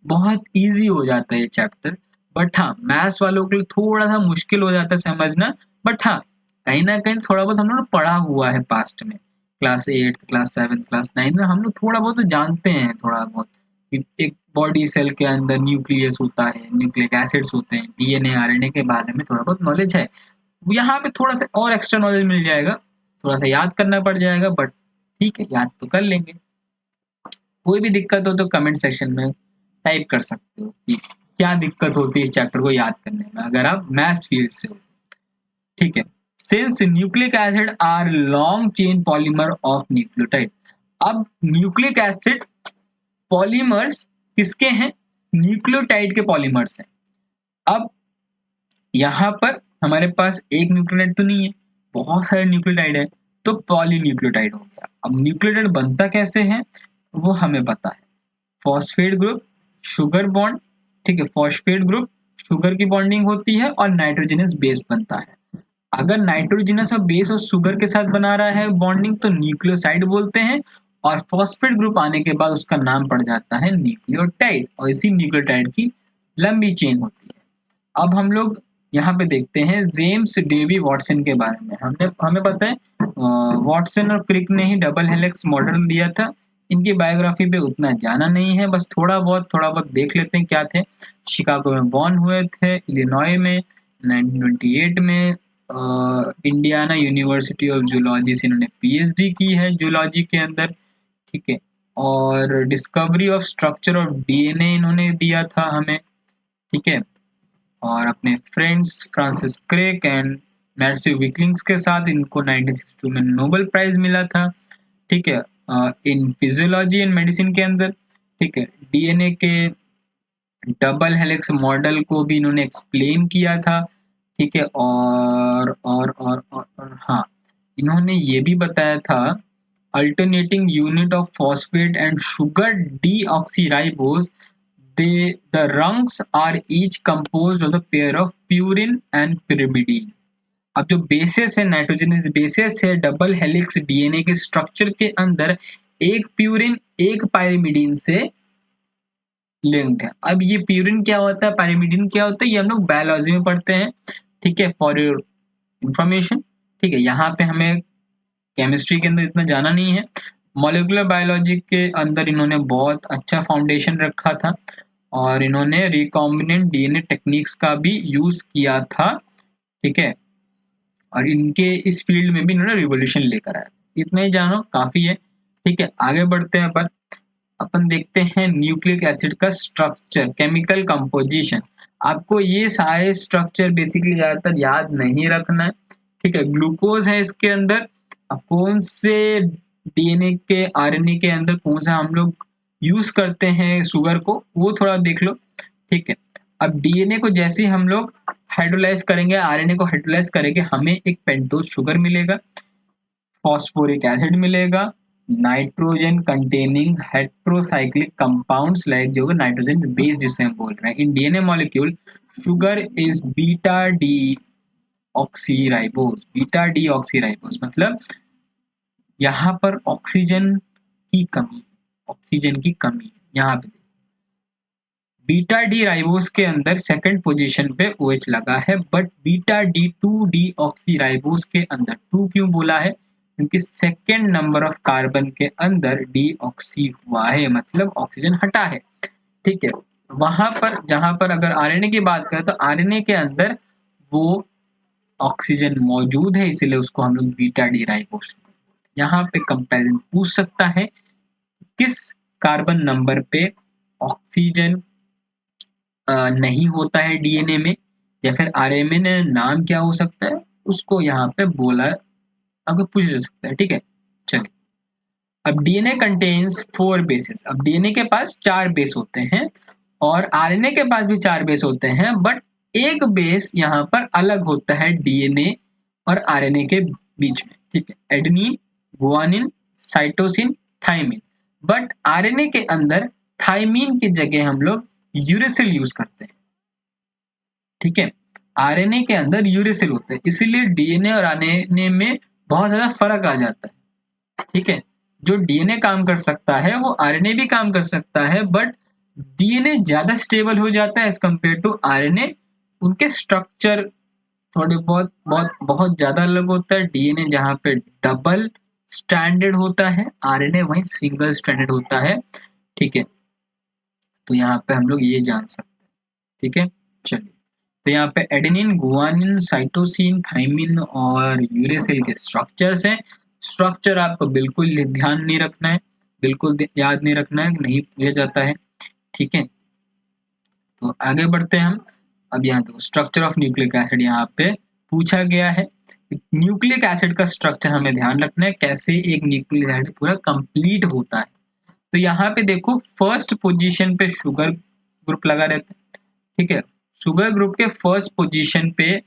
बहुत इजी हो जाता है ये चैप्टर। बट हाँ, मैथ्स वालों के लिए थोड़ा सा मुश्किल हो जाता है समझना। बट हाँ, कहीं ना कहीं थोड़ा बहुत हम लोग ने पढ़ा हुआ है पास्ट में, क्लास 8 क्लास 7 क्लास 9 में हम लोग थोड़ा बहुत तो जानते हैं, थोड़ा बहुत कि एक बॉडी सेल के अंदर न्यूक्लियस होता है, न्यूक्लिक एसिड्स होते हैं, डीएनए आरएनए के बारे में थोड़ा बहुत नॉलेज है। यहाँ पे थोड़ा सा और एक्स्ट्रा नॉलेज मिल जाएगा, थोड़ा सा याद करना पड़ जाएगा, बट ठीक है, याद तो कर लेंगे। कोई भी दिक्कत हो तो कमेंट सेक्शन में टाइप कर सकते हो कि क्या दिक्कत होती है इस चैप्टर को याद करने में, अगर आप मैथ्स फील्ड से हो। ठीक है। Since nucleic acid are long chain polymer of nucleotide. अब न्यूक्लिक एसिड पॉलीमर्स किसके हैं, न्यूक्लियोटाइड के पॉलीमर्स हैं। अब यहाँ पर हमारे पास एक न्यूक्लियोटाइड तो नहीं है, बहुत सारे न्यूक्लियोटाइड है, तो पॉलीन्यूक्लियोटाइड हो गया। अब न्यूक्लियोटाइड बनता कैसे है वो हमें पता है, फॉस्फेट ग्रुप, शुगर बॉन्ड। ठीक है, फॉस्फेट ग्रुप शुगर की बॉन्डिंग होती है और नाइट्रोजनस बेस बनता है। अगर नाइट्रोजनस और बेस और शुगर के साथ बना रहा है बॉन्डिंग तो न्यूक्लियोसाइड बोलते हैं, और फॉस्फेट ग्रुप आने के बाद उसका नाम पड़ जाता है न्यूक्लियोटाइड, और इसी न्यूक्लियोटाइड की लंबी चेन होती है। अब हम लोग यहाँ पे देखते हैं जेम्स डेवी वॉटसन के बारे में। हमने हमें पता है वॉटसन और क्रिक ने ही डबल हेलिक्स मॉडल दिया था। इनकी बायोग्राफी पे उतना जाना नहीं है, बस थोड़ा बहुत देख लेते हैं क्या थे। शिकागो में बॉर्न हुए थे, इलिनॉय में 1928 में, इंडियाना यूनिवर्सिटी ऑफ जूलॉजी से इन्होंने पीएचडी की है जूलॉजी के अंदर। ठीक है, और discovery of structure of DNA इन्होंने दिया था हमें। ठीक है, और अपने फ्रेंड्स फ्रांसिस क्रेक एंड मैर्सी विकलिंग्स के साथ इनको 1962 में नोबेल प्राइज मिला था। ठीक है, इन फिजियोलॉजी एंड मेडिसिन के अंदर। ठीक है, डीएनए के डबल हेलिक्स मॉडल को भी इन्होंने एक्सप्लेन किया था। ठीक है, और हाँ, इन्होंने ये भी बताया था alternating unit of phosphate and sugar deoxyribose, they the rungs are each composed of the pair of purine and pyrimidine। अब जो बेसिस है, नाइट्रोजनस बेसिस है डबल हेलिक्स डीएनए के स्ट्रक्चर के अंदर, एक प्यूरिन एक पायरिमिडीन से लिंक्ड है। अब ये प्यूरिन क्या होता है, पायरिमिडीन क्या होता है, ये हम लोग बायोलॉजी में पढ़ते हैं। ठीक है, फॉर योर इंफॉर्मेशन। ठीक है, यहाँ पे हमें केमिस्ट्री के अंदर इतना जाना नहीं है। मॉलिक्यूलर बायोलॉजी के अंदर इन्होंने बहुत अच्छा फाउंडेशन रखा था, और इन्होंने रिकॉम्बिनेंट डीएनए टेक्निक्स का भी यूज किया था। ठीक है, और इनके इस फील्ड में भी इन्होंने रिवोल्यूशन लेकर आया। इतना ही जानो काफी है। ठीक है, आगे बढ़ते हैं। अपन देखते हैं न्यूक्लिक एसिड का स्ट्रक्चर, केमिकल कंपोजिशन। आपको ये सारे स्ट्रक्चर बेसिकली ज्यादातर याद नहीं रखना है। ठीक है, ग्लूकोज है इसके अंदर। अब कौन से डीएनए के आरएनए के अंदर कौन सा हम लोग यूज करते हैं शुगर को, वो थोड़ा देख लो। ठीक है, अब डीएनए को जैसे ही हम लोग हाइड्रोलाइज करेंगे, आरएनए को हाइड्रोलाइज करेंगे, हमें एक पेंटोज शुगर मिलेगा, फॉस्फोरिक एसिड मिलेगा, nitrogen containing heterocyclic compounds like जो नाइट्रोजन बेस जिसे हम बोल रहे हैं in DNA molecule sugar is beta deoxyribose. Beta deoxyribose मतलब यहाँ पर ऑक्सीजन की कमी है यहाँ पे। बीटा डी राइबोस के अंदर सेकंड पोजीशन पे OH लगा है, but beta D 2 D oxy ribose के अंदर 2 क्यों बोला है, क्योंकि सेकंड नंबर ऑफ कार्बन के अंदर डी ऑक्सी हुआ है, मतलब ऑक्सीजन हटा है। ठीक है, वहां पर जहां पर अगर आरएनए की बात करें तो आरएनए के अंदर वो ऑक्सीजन मौजूद है, इसीलिए उसको हम लोग बीटा डी राइबोस। यहाँ पे कंपैरिजन पूछ सकता है किस कार्बन नंबर पे ऑक्सीजन नहीं होता है डीएनए में, या फिर आरएनए नाम क्या हो सकता है उसको यहाँ पे बोला अगर पूछ सकता है। ठीक है, चलिए अब डीएनए कंटेन्स 4 बेसेस। अब डीएनए के पास 4 बेस होते हैं और आरएनए के पास भी 4 बेस होते हैं, बट एक बेस यहाँ पर अलग होता है डीएनए और आरएनए के बीच में। ठीक है, adenine, guanine, cytosine, thymine. But RNA के अंदर थाइमिन की जगह हम लोग यूरेसिल यूज करते हैं। ठीक है, आरएनए के अंदर यूरेसिल होता है, इसीलिए डीएनए और आरएनए में बहुत ज्यादा फर्क आ जाता है। ठीक है, जो डीएनए काम कर सकता है वो आरएनए भी काम कर सकता है, बट डीएनए ज्यादा स्टेबल हो जाता है एज कम्पेयर टू आरएनए। उनके स्ट्रक्चर थोड़े बहुत बहुत बहुत ज्यादा अलग होता है। डीएनए जहाँ पे डबल स्टैंडर्ड होता है, आरएनए वहीं सिंगल स्टैंडर्ड होता है। ठीक है, तो यहाँ पे हम लोग ये जान सकते हैं। ठीक है, चलिए तो यहाँ पे एडेनिन, गुआनिन, साइटोसिन, थाइमिन और यूरेसिल के स्ट्रक्चर्स हैं। स्ट्रक्चर आपको बिल्कुल ध्यान नहीं रखना है, बिल्कुल याद नहीं रखना है, नहीं पूछा जाता है। ठीक है, तो आगे बढ़ते हैं हम। अब यहाँ देखो स्ट्रक्चर ऑफ न्यूक्लिक एसिड यहाँ पे पूछा गया है। न्यूक्लिक एसिड का स्ट्रक्चर हमें ध्यान रखना है, कैसे एक न्यूक्लिक एसिड पूरा कंप्लीट होता है। तो यहाँ पे देखो फर्स्ट पोजीशन पे शुगर ग्रुप लगा रहता है। ठीक है, शुगर ग्रुप के फर्स्ट पोजीशन पे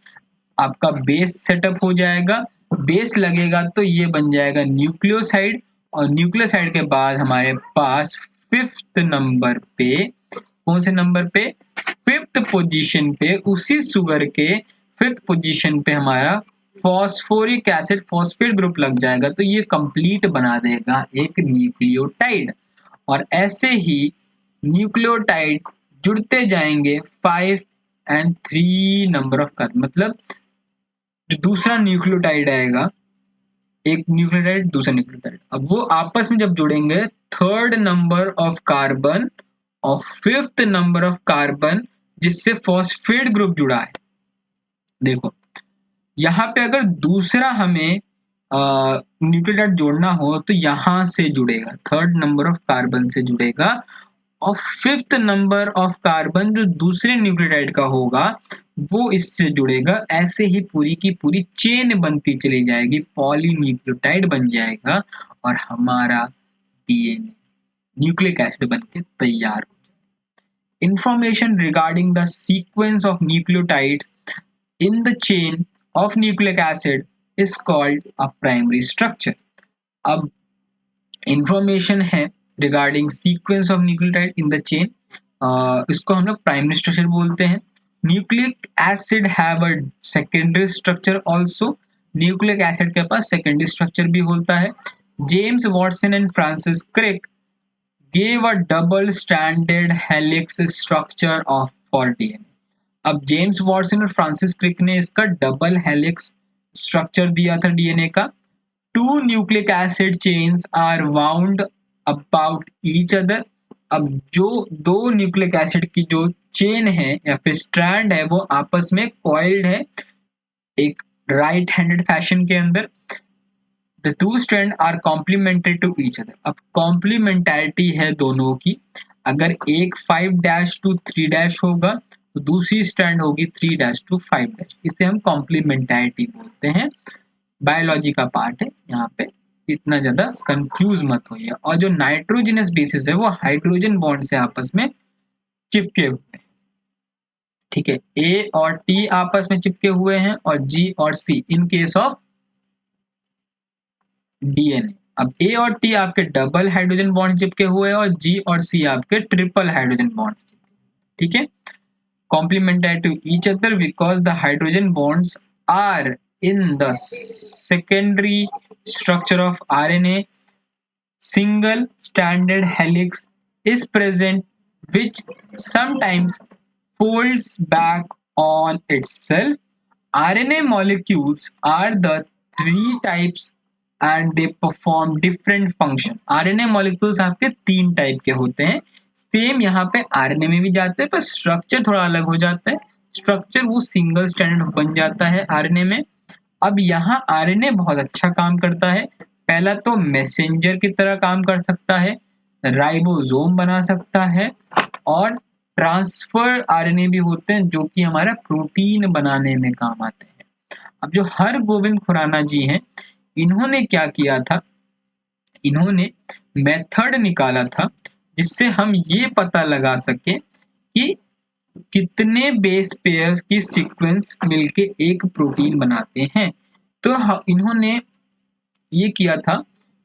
आपका बेस सेटअप हो जाएगा। बेस लगेगा तो ये बन जाएगा न्यूक्लियोसाइड, और न्यूक्लियोसाइड के बाद हमारे पास फिफ्थ नंबर पे, कौन से नंबर पे, फिफ्थ पोजीशन पे, उसी शुगर के फिफ्थ पोजीशन पे हमारा फॉस्फोरिक एसिड फॉस्फेट ग्रुप लग जाएगा, तो ये कंप्लीट बना देगा एक न्यूक्लियोटाइड। और ऐसे ही न्यूक्लियोटाइड जुड़ते जाएंगे 5 एंड 3 नंबर ऑफ कार्बन, मतलब जो दूसरा न्यूक्लियोटाइड आएगा, एक न्यूक्लियोटाइड दूसरा न्यूक्लियोटाइड, अब वो आपस में जब जुड़ेंगे थर्ड नंबर ऑफ कार्बन और फिफ्थ नंबर ऑफ कार्बन जिससे फॉस्फेट ग्रुप जुड़ा है। देखो यहाँ पे अगर दूसरा हमें न्यूक्लियोटाइड जोड़ना हो तो यहाँ से जुड़ेगा, थर्ड नंबर ऑफ कार्बन से जुड़ेगा, और फिफ्थ नंबर ऑफ कार्बन जो दूसरे न्यूक्लियोटाइड का होगा वो इससे जुड़ेगा। ऐसे ही पूरी की पूरी चेन बनती चली जाएगी, पॉलीन्यूक्लियोटाइड बन जाएगा और हमारा डीएनए न्यूक्लिक एसिड बन के तैयार हो जाएगा। Information regarding the sequence of nucleotides in the chain of nucleic acid is called a primary structure। अब इंफॉर्मेशन है regarding sequence of nucleotide in the chain, इसको हम लोग प्राइमरी स्ट्रक्चर बोलते हैं। Nucleic acid have a secondary structure also. Nucleic acid के पास सेकेंडरी स्ट्रक्चर भी होता है। James Watson and Francis Crick gave a double stranded helix structure of for DNA। अब जेम्स वॉटसन और फ्रांसिस क्रिक ने इसका डबल हेलिक्स स्ट्रक्चर दिया था डीएनए का। Two nucleic acid chains are wound about each other. अब जो दो न्यूक्लिक एसिड की जो चेन है या फिर स्ट्रैंड है वो आपस में कॉइल्ड है एक राइट हैंडेड फैशन के अंदर। The two strand are complementary to each other. अब कॉम्प्लीमेंटैरिटी है दोनों की, अगर एक 5' to 3' होगा तो दूसरी स्ट्रैंड होगी 3' to 5'। इसे हम कॉम्प्लीमेंटैरिटी बोलते हैं। बायोलॉजी का पार्ट है, यहाँ पे इतना ज्यादा कंफ्यूज मत होइए। और जो नाइट्रोजनस बेसिस है वो हाइड्रोजन बॉन्ड से आपस में चिपके हुए हैं। ठीक है, ए और टी आपस में चिपके हुए हैं और जी और सी इन केस ऑफ डीएनए। अब ए और टी आपके डबल हाइड्रोजन बॉन्ड चिपके हुए हैं और जी और सी आपके ट्रिपल हाइड्रोजन बॉन्ड, ठीक है, complementary to each other because the hydrogen bonds are in the secondary structure of RNA. Single stranded helix is present which sometimes folds back on itself. RNA molecules are the three types and they perform different function. RNA molecules आपके तीन टाइप के होते हैं, सेम यहाँ पे आरएनए में भी जाते हैं पर स्ट्रक्चर थोड़ा अलग हो जाता है, स्ट्रक्चर वो सिंगल स्टैंडर्ड बन जाता है आरएनए में। अब यहाँ आरएनए बहुत अच्छा काम करता है, पहला तो मैसेंजर की तरह काम कर सकता है, राइबोसोम बना सकता है और ट्रांसफर आरएनए भी होते हैं जो कि हमारा प्रोटीन बनाने में काम आते हैं। अब जो हरगोविंद खुराना जी हैं, इन्होंने क्या किया था, इन्होंने मेथड निकाला था जिससे हम ये पता लगा सके कि कितने बेस पेयर्स की सीक्वेंस मिलके एक प्रोटीन बनाते हैं। तो इन्होंने ये किया था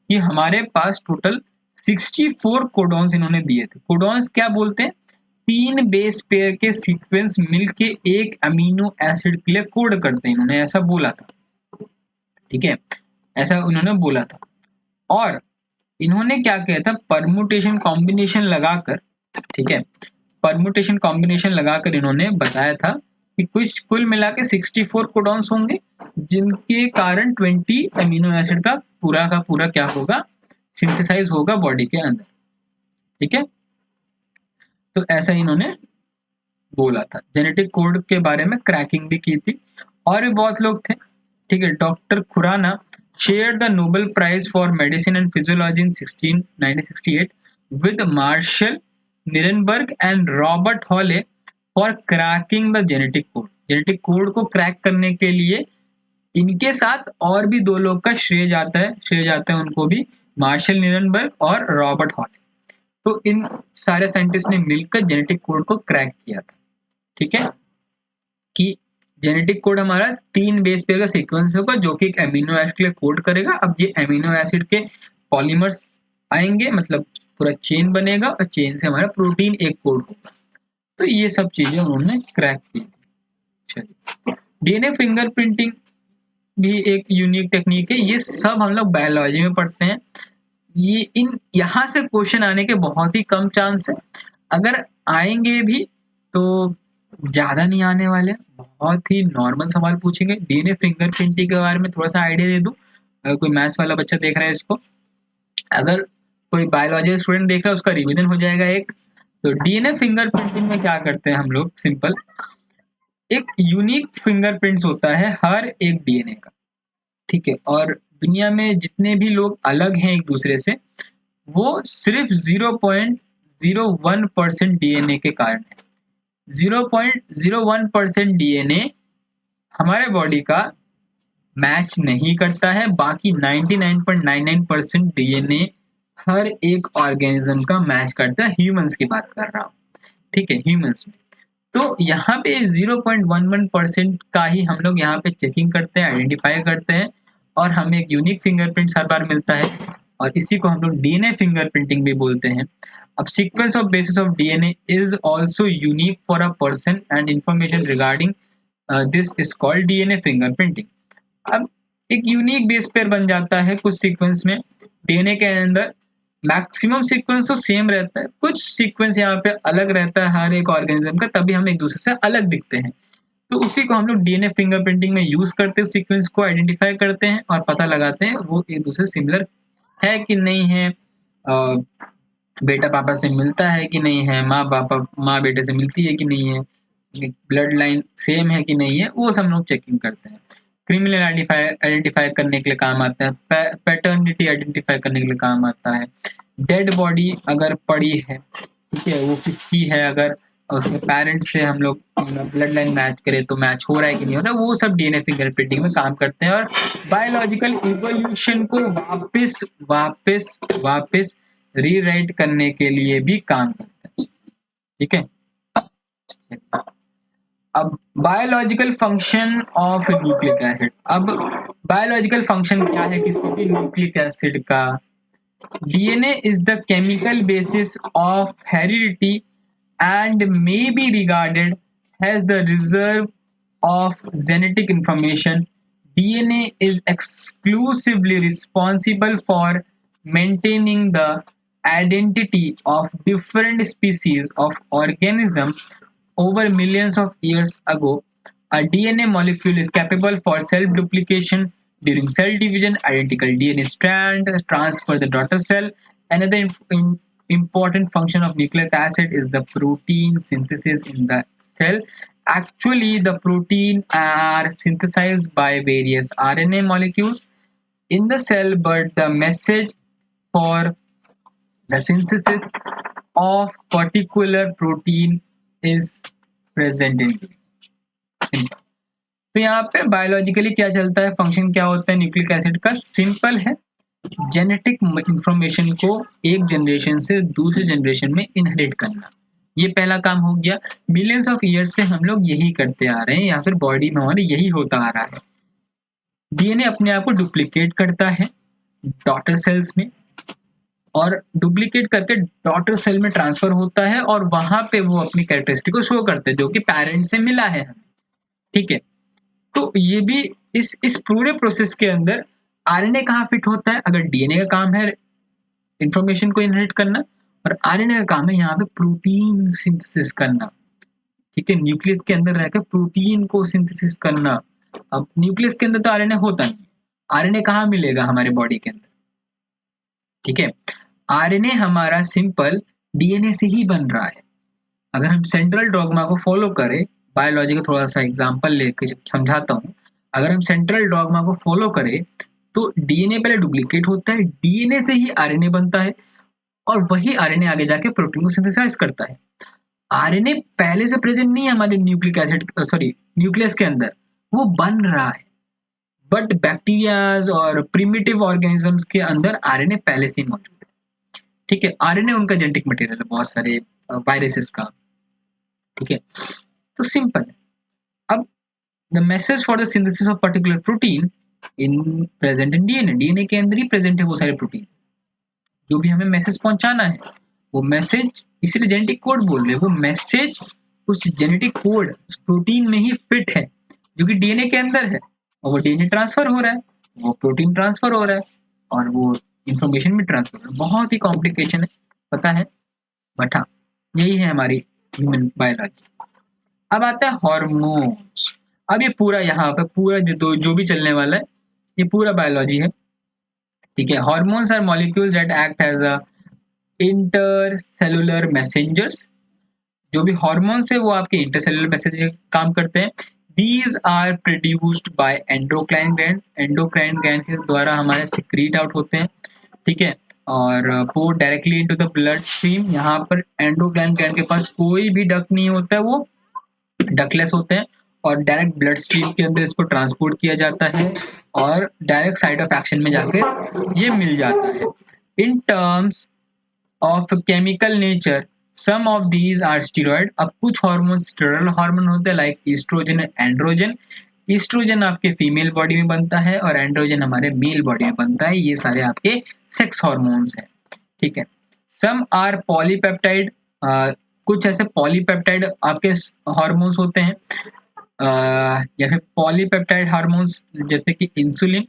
कि हमारे पास टोटल 64 कोडॉन्स इन्होंने दिए थे। कोडॉन्स क्या बोलते हैं, तीन बेस पेयर के सीक्वेंस मिलके एक अमीनो एसिड के लिए कोड करते हैं, इन्होंने ऐसा बोला था, ठीक है, ऐसा उन्होंने बोला था। और इन्होंने क्या किया था, परमुटेशन कॉम्बिनेशन लगाकर, ठीक है, परमुटेशन कॉम्बिनेशन लगाकर इन्होंने बताया था कि कुछ कुल मिला के 64 कोडॉन्स होंगे जिनके कारण 20 अमीनो एसिड का पूरा क्या होगा, सिंथेसाइज होगा बॉडी के अंदर, ठीक है। तो ऐसा इन्होंने बोला था। जेनेटिक कोड के बारे में क्रैकिंग भी की थी और भी बहुत लोग थे, ठीक है। Doctor Khurana shared the Nobel Prize for Medicine and Physiology in 1968 with Marshall Nirenberg and Robert Hawley for cracking the genetic code. Genetic code को क्रैक करने के लिए इनके साथ और भी दो लोग का श्रेय जाता है उनको भी, मार्शल निरनबर्ग और रॉबर्ट हॉले। तो इन सारे साइंटिस्ट ने मिलकर जेनेटिक कोड को क्रैक किया था, ठीक है, कि जेनेटिक कोड हमारा तीन बेस पेयर का सीक्वेंस होगा जो कि एक एमिनो एसिड के लिए कोड करेगा। अब ये एमिनो एसिड के पॉलीमर्स आएंगे, मतलब पूरा चेन बनेगा और चेन से हमारा प्रोटीन एक कोड होगा। तो ये सब चीजें उन्होंने क्रैक की। चलिए, डीएनए फिंगरप्रिंटिंग भी एक यूनिक टेक्निक है, ये सब हम लोग बायोलॉजी में पढ़ते हैं। ये यहाँ से क्वेश्चन आने के बहुत ही कम चांस है, अगर आएंगे भी तो ज्यादा नहीं आने वाले, बहुत ही नॉर्मल सवाल पूछेंगे। डीएनए फिंगरप्रिंटिंग के बारे में थोड़ा सा आइडिया दे दूं, अगर कोई मैथ्स वाला बच्चा देख रहा है इसको, अगर कोई बायोलॉजी स्टूडेंट देख रहा है उसका रिवीजन हो जाएगा एक। तो डीएनए फिंगरप्रिंटिंग में क्या करते हैं हम लोग, सिंपल एक यूनिक फिंगरप्रिंट्स होता है हर एक डीएनए का, ठीक है, और दुनिया में जितने भी लोग अलग हैं एक दूसरे से वो सिर्फ 0.01% डीएनए के कारण है। 0.01% डीएनए हमारे बॉडी का मैच नहीं करता है, बाकी 99.99% डीएनए हर एक ऑर्गेनिज्म का मैच करता है। ह्यूमंस की बात कर रहा हूँ, ठीक है, ह्यूमंस में। तो यहाँ पे 0.11% का ही हम लोग यहाँ पे चेकिंग करते हैं, आइडेंटिफाई करते हैं और हमें एक यूनिक फिंगरप्रिंट हर बार मिलता है और इसी को हम लोग डीएनए फिंगरप्रिंटिंग भी बोलते हैं। अब sequence of basis of DNA is also unique for a person and information regarding this is called DNA fingerprinting. अब एक यूनिक बेस पेयर बन जाता है कुछ सीक्वेंस में, डीएनए के अंदर मैक्सिमम सीक्वेंस तो सेम रहता है, कुछ सीक्वेंस यहाँ पे अलग रहता है हर एक ऑर्गेनिज्म का, तभी हम एक दूसरे से अलग दिखते हैं। तो उसी को हम लोग डीएनए फिंगरप्रिंटिंग में यूज करते हैं, सीक्वेंस को आइडेंटिफाई करते हैं और पता लगाते हैं वो एक दूसरे सिमिलर है कि नहीं है, बेटा पापा से मिलता है कि नहीं है, माँ बेटे से मिलती है कि नहीं है, ब्लड लाइन सेम है कि नहीं है, वो सब लोग चेकिंग करते हैं। क्रिमिनल आइडेंटिफाई करने के लिए काम आता है, पैटर्निटी आइडेंटिफाई करने के लिए काम आता है, डेड बॉडी अगर पड़ी है, ठीक है, वो किसकी है, अगर उसके पेरेंट्स से हम लोग ब्लड लाइन मैच करें तो मैच हो रहा है कि नहीं हो रहा, वो सब डीएनए फिंगरप्रिंटिंग में काम करते हैं और बायोलॉजिकल इवोल्यूशन को वापस वापस वापस रीराइट करने के लिए भी काम करते हैं, ठीक है। अब biological function of nucleic acid, अब बायोलॉजिकल फंक्शन क्या है किसी भी न्यूक्लिक एसिड का? DNA is the chemical basis of heredity and may be regarded as the reserve of genetic information. DNA is exclusively responsible for maintaining the identity of different species of organisms. Over millions of years ago, a DNA molecule is capable for self-duplication during cell division. Identical DNA strand transfer the daughter cell. Another important function of nucleic acid is the protein synthesis in the cell. Actually, the protein are synthesized by various RNA molecules in the cell, but the message for the synthesis of particular protein is present in simple. तो यहाँ पे बायोलॉजिकली क्या चलता है, फंक्शन क्या होता है न्यूक्लिक एसिड का? सिंपल है, जेनेटिक इंफॉर्मेशन को एक जनरेशन से दूसरे जनरेशन में इनहेरिट करना। ये पहला काम हो गया। मिलियंस ऑफ ईयर्स से हम लोग यही करते आ रहे हैं, या फिर बॉडी में हमारे यही होता आ रहा है। डीएनए अपने आप को डुप्लीकेट करता है डॉटर सेल्स में, और डुप्लीकेट करके डॉटर सेल में ट्रांसफर होता है, और वहां पे वो अपनी कैरेक्टरिस्टिक को शो करते हैं जो कि पेरेंट से मिला है हमें। ठीक है, तो ये भी इस पूरे प्रोसेस के अंदर आरएनए कहाँ फिट होता है? अगर डीएनए का काम है इंफॉर्मेशन को इनहेरिट करना, और आरएनए का काम है यहाँ पे प्रोटीन सिंथेसिस करना। ठीक है, न्यूक्लियस के अंदर रहकर प्रोटीन को सिंथेसिस करना। अब न्यूक्लियस के अंदर तो आरएनए होता नहीं, आरएनए कहाँ मिलेगा हमारे बॉडी के अंदर? ठीक है, आरएनए हमारा सिंपल डीएनए से ही बन रहा है। अगर हम सेंट्रल डॉगमा को फॉलो करें, बायोलॉजी का थोड़ा सा एग्जांपल लेकर समझाता हूँ। अगर हम सेंट्रल डॉगमा को फॉलो करें तो डीएनए पहले डुप्लीकेट होता है, डीएनए से ही आरएनए बनता है, और वही आरएनए आगे जाके प्रोटीन को सिंथेसाइज करता है। आरएनए पहले से प्रेजेंट नहीं है हमारे न्यूक्लिक एसिड सॉरी न्यूक्लियस के अंदर, वो बन रहा है। बट बैक्टीरियाज और प्रिमिटिव ऑर्गेनिजम्स के अंदर आरएनए पहले से ही मौजूद है। ठीक है, आरएनए उनका जेनेटिक मटेरियल है बहुत सारे वायरसेस का। ठीक है, तो सिंपल है। अब the message for the synthesis of particular protein in present in DNA, DNA के अंदर ही प्रेजेंट है वो सारे प्रोटीन। जो भी हमें मैसेज पहुंचाना है वो मैसेज, इसलिए जेनेटिक कोड बोल रहे हैं, वो मैसेज उस जेनेटिक कोड उस प्रोटीन में ही फिट है जो कि डीएनए के अंदर है, और वो डीएनए ट्रांसफर हो रहा है, वो प्रोटीन ट्रांसफर हो रहा है, और वो इंफॉर्मेशन भी ट्रांसफर हो रहा है। बहुत ही कॉम्प्लिकेशन है, पता है, बट हाँ यही है हमारी ह्यूमन बायोलॉजी। अब आता है हॉर्मोन्स। अब ये पूरा यहाँ पे पूरा जो भी चलने वाला है ये पूरा बायोलॉजी है। ठीक है, hormones are molecules that act as a intercellular messengers. जो भी हॉर्मोन्स है वो आपके इंटरसेलुलर मैसेज काम करते हैं। These are produced by endocrine gland, endocrine gland के द्वारा हमारे सिक्रीट आउट होते हैं। ठीक है, और pour directly into the blood stream. यहाँ पर एंडोक्राइन ग्लैंड के पास कोई भी डक्ट नहीं होता है, वो डकलेस होते हैं, और डायरेक्ट ब्लड स्ट्रीम के अंदर इसको ट्रांसपोर्ट किया जाता है, और डायरेक्ट साइट ऑफ एक्शन में जाके ये मिल जाता है। In terms of chemical nature some of these are steroid. अब कुछ हार्मोन स्टेरॉयड हार्मोन होते हैं like estrogen and androgen. Estrogen आपके फीमेल बॉडी में बनता है और एंड्रोजन हमारे मेल बॉडी में बनता है। ये सारे आपके सेक्स हार्मोन्स हैं। ठीक है, सम आर पॉलीपेप्टाइड, कुछ ऐसे पॉलीपेप्टाइड आपके हार्मोन्स होते हैं, या फिर पॉलीपेप्टाइड हार्मोन्स जैसे कि insulin,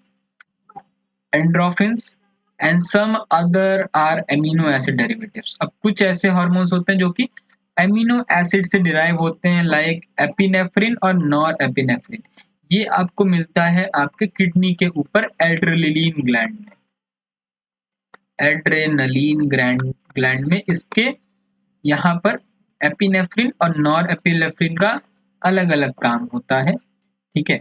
endorphins, and some other are amino acid derivatives. अब कुछ ऐसे हार्मोन्स होते हैं जो कि एमिनो एसिड से डिराइव होते हैं लाइक एपिनेफ्रिन और नॉर एपिनेफ्रिन। ये आपको मिलता है आपके किडनी के ऊपर एड्रेनलिन ग्लैंड में, एड्रेनलिन ग्लैंड में इसके यहाँ पर एपिनेफ्रिन और नॉर एपिनेफ्रिन का अलग अलग काम होता है। ठीक है,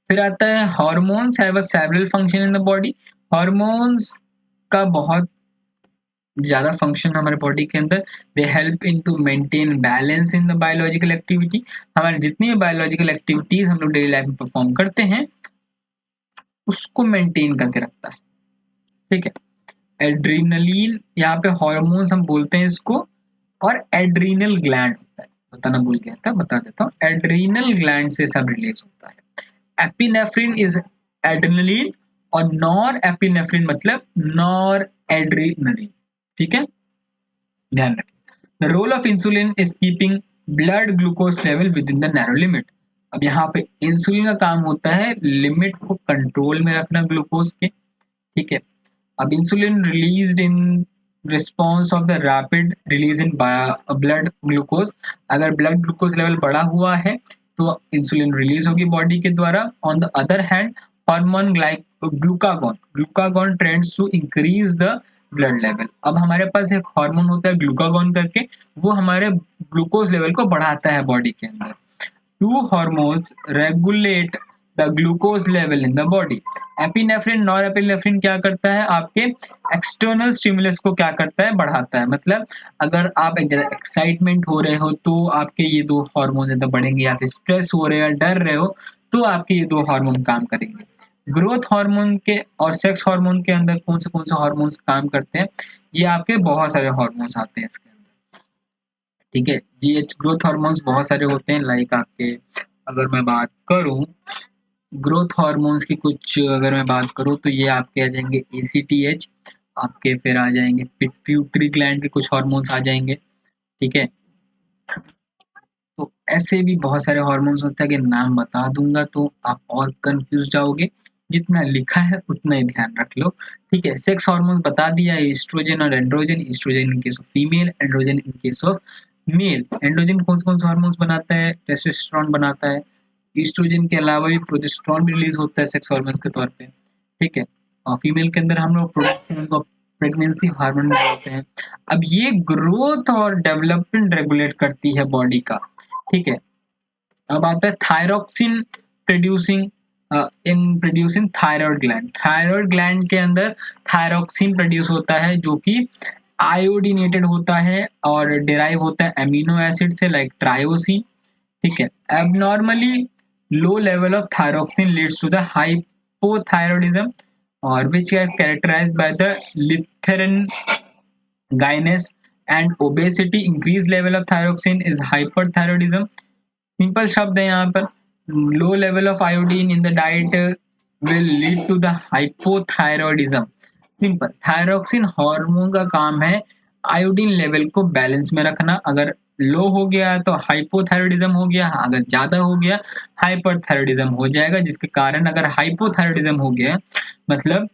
फिर आता है hormones have a several function in the body. Hormones का बहुत ज्यादा फंक्शन हमारे बॉडी के अंदर। They help in to maintain balance in the biological activity. हमारे जितनी भी बायोलॉजिकल एक्टिविटीज हम लोग डेली लाइफ में परफॉर्म करते हैं उसको मेंटेन करके रखता है। ठीक है, एड्रीनलिन यहाँ पे हार्मोन्स हम बोलते हैं इसको, और एड्रीनल ग्लैंड होता है, बताना भूल गया था, बता देता हूँ। एड्रीनल ग्लैंड से सब रिलीज होता है। एपिनेफ्रिन इज एड्रेनलिन और नॉर एपिनेफ्रिन मतलब नॉर एड्रेनलिन। ठीक है, ध्यान रखें। The role of insulin is keeping blood glucose level within the narrow limit. अब यहाँ पे इंसुलिन का काम होता है लिमिट को कंट्रोल में रखना ग्लूकोज के। ठीक है, अब insulin released in response of the rapid release in blood glucose. अगर ब्लड ग्लूकोज लेवल बढ़ा हुआ है तो इंसुलिन रिलीज होगी बॉडी के द्वारा। On the other hand hormone like glucagon glucagon trends to increase the blood level. अब हमारे पास एक हार्मोन होता है ग्लूकागॉन करके, वो हमारे ग्लूकोज लेवल को बढ़ाता है बॉडी के अंदर। Two hormones regulate the glucose level in the body. Epinephrine norepinephrine क्या करता है, आपके एक्सटर्नल स्टिमुलस को क्या करता है, बढ़ाता है। मतलब अगर आप एक जगह एक्साइटमेंट हो रहे हो तो आपके ये दो हार्मोन ज्यादा बढ़ेंगे, या फिर स्ट्रेस हो रहे हो, डर रहे हो तो आपके ये दो हार्मोन काम करेंगे। ग्रोथ हार्मोन के और सेक्स हार्मोन के अंदर कौन से हार्मोन्स काम करते हैं, ये आपके बहुत सारे हार्मोन्स आते हैं इसके अंदर। ठीक है, जीएच ग्रोथ हार्मोन्स बहुत सारे होते हैं, लाइक आपके अगर मैं बात करूं ग्रोथ हार्मोन्स की कुछ, अगर मैं बात करूं तो ये आपके आ जाएंगे एसीटीएच, आपके फिर आ जाएंगे पिट्यूटरी ग्लैंड के कुछ हार्मोन्स आ जाएंगे। ठीक है, तो ऐसे भी बहुत सारे हार्मोन्स होते हैं, अगर नाम बता दूंगा तो आप और कंफ्यूज जाओगे। जितना लिखा है उतना ही ध्यान रख लो। ठीक है, सेक्स हार्मोन बता दिया, ईस्ट्रोजन और androgen. Estrogen in case of female, androgen in case of male. Androgen कौन से हार्मोन्स बनाता है, टेस्टोस्टेरोन बनाता है। ईस्ट्रोजन के अलावा भी प्रोजेस्टेरोन भी रिलीज होता है सेक्स हार्मोन्स के तौर पे। ठीक है, और फीमेल के अंदर हम लोग प्रोजेस्टेरोन को प्रेगनेंसी हार्मोन बोलते हैं। अब ये ग्रोथ और डेवलपमेंट रेगुलेट करती है बॉडी का। ठीक है, अब आता है thyroxine producing in producing thyroid gland. Thyroid gland के अंदर थायरोक्सिन प्रोड्यूस होता है जो कि आयोडीनेटेड होता है और डिराइव होता है अमीनो एसिड से, लाइक ट्रायोसिन। ठीक है, abnormally low level of thyroxine leads to the hypothyroidism और which are characterised by the lethargy गाइनेस and obesity. Increase level of thyroxine is hyperthyroidism. Simple शब्द है यहाँ पर, low level of iodine in the diet will lead to the hypothyroidism. Simple, thyroxine hormone का काम है आयोडीन लेवल को बैलेंस में रखना। अगर लो हो गया तो हाइपोथायरॉयडिज्म हो गया, अगर ज्यादा हो गया हाइपरथायरॉयडिज्म हो जाएगा। जिसके कारण अगर हाइपोथायरॉयडिज्म हो गया मतलब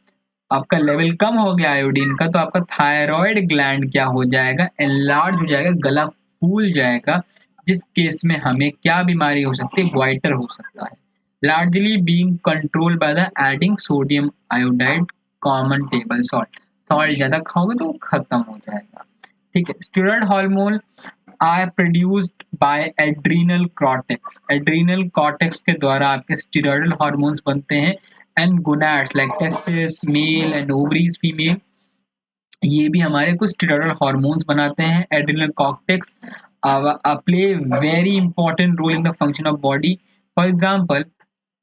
आपका लेवल कम हो गया आयोडीन का, तो आपका थायराइड ग्लैंड क्या हो जाएगा, एनलार्ज हो जाएगा, गला फूल जाएगा। जिस केस में हमें क्या बीमारी हो सकती है, ग्वाइटर हो सकता है। Largely being control by the adding sodium iodide common table salt. Salt ज्यादा खाओगे तो वो खत्म हो जाएगा। ठीक है, steroid hormone are produced by adrenal cortex. Adrenal cortex के द्वारा आपके स्टेरॉइडल हार्मोन्स बनते हैं। And gonads like testis male and ovaries female, ये भी हमारे कुछ स्टेरॉइडल हार्मोन्स बनाते हैं। Adrenal cortex play very important role in the function of body. For example